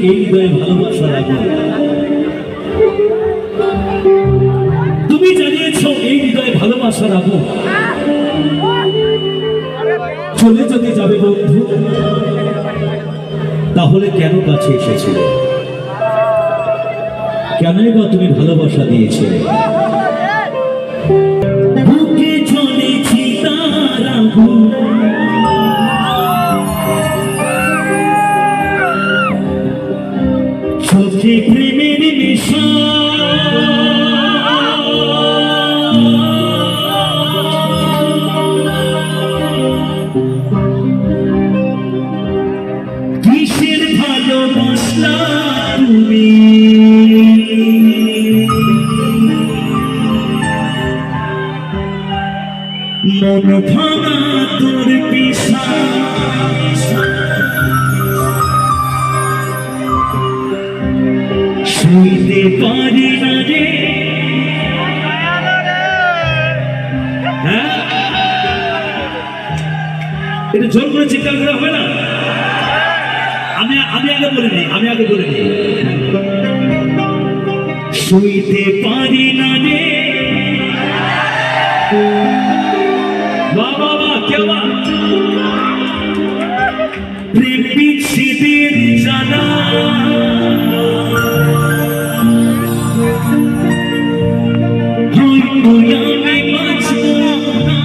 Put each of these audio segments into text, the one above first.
এই হৃদয়ে ভালোবাসা রাখো, তুমি জানিয়েছো এই হৃদয়ে ভালোবাসা রাখো। চলে যদি যাবে বন্ধু, তাহলে কেন কাছে এসেছিলে? কেনই বা তুমি ভালোবাসা দিয়েছিলে? বুকে চলেছি তার আগুন, চোখে প্রেমের নেশা, কিসের ভালোবাসা তুমি? মন ভাঙা তোর পিছা, শুইতে পারি না রে। হ্যাঁ, এটা জোর করে চিৎকার করা হবে না। আমি আগে বলে নিই, শুইতে পারি না রে। বাবা কেবা প্রেম বিচ্ছেদের জানা, হয়তো আমি বাঁচব না।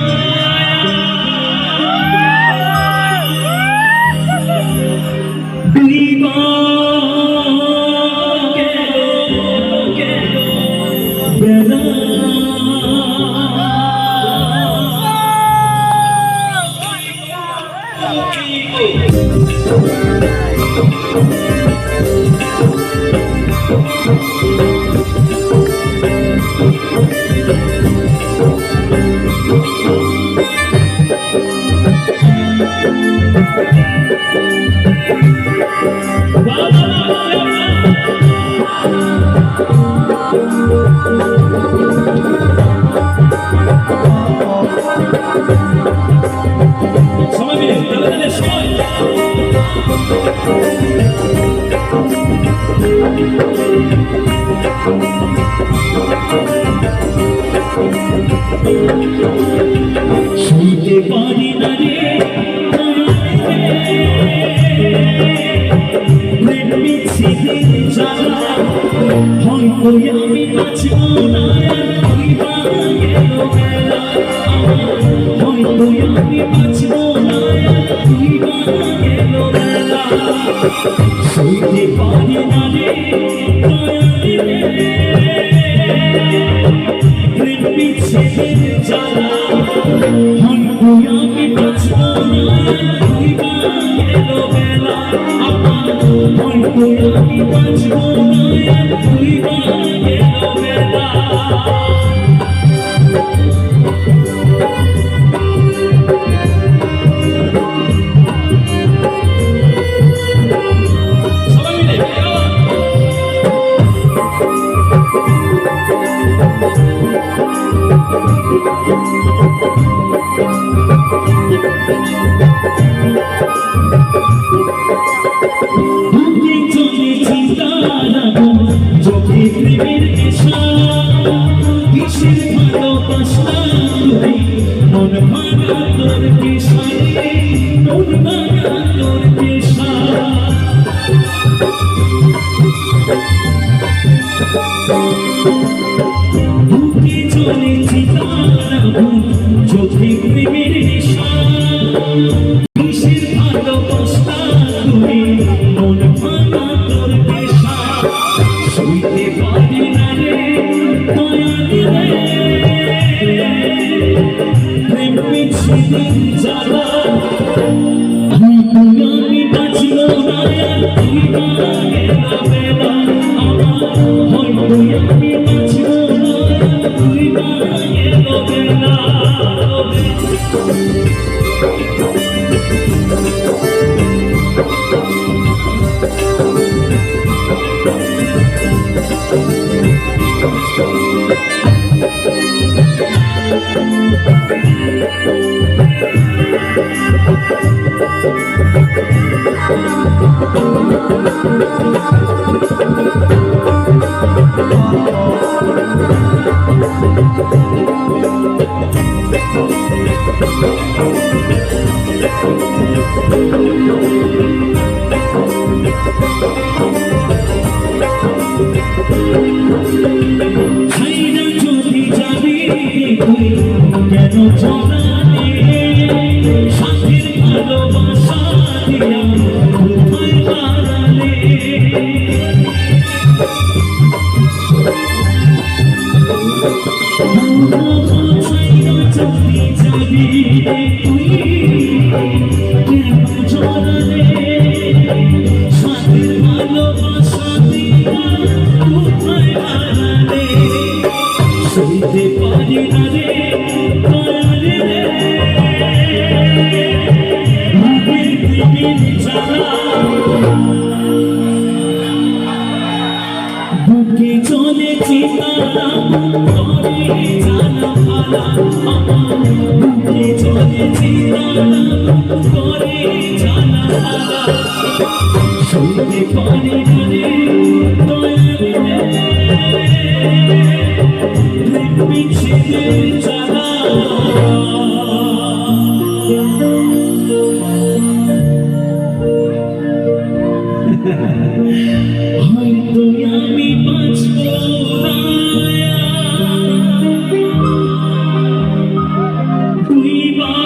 শুইতে পারি না রে, প্রেম বিচ্ছেদের জ্বালা, হয়তো আমি বাঁচব না। হয়তো আমি বাঁচব না, শুইতে পারি না রে, প্রেম বিচ্ছেদের জ্বালা, হয়তো আমি বাঁচব না। হয়তো আমি বাঁচব না। প্রেমের নেশা, কিসের ভালোবাসা তুমি? মন ভাঙা তোর পেশা, মন ভাঙা তোর পেশা। বুকে চলেছি তার আগুন, চোখে প্রেমের নেশা, কিসের ভালোবাসা তুমি? মন ভাঙা তোর পেশা, শুইতে পারি না রে, মায়া দিলে প্রেম বিচ্ছেদের জ্বালা, হয়তো আমি বাঁচব না। তুই গেল বেলা আমার, হয়তো আমি বাঁচব না। তুই গেল বেলা ছাইরা যদি যাবি তুই কেন জড়ালে সাথীর ভালোবাসা দিয়া কোথায় হারালে ছাইরা যদি যাবি তুই কেন জড়ালে সাথীর ভালোবাসা দিয়া কোথায় হারালে সইতে পারি না রে দয়ালে রে বুকের দিবিন জ্বালা বুকে চলে চিতারা করে জানা ভালা বুকে চলে চিতারা করে জানা ভালা সইতে পারি না রে দয়ালে রে বিচ্ছেদের জ্বালা হয়তো আমি বাঁচব না দুইবার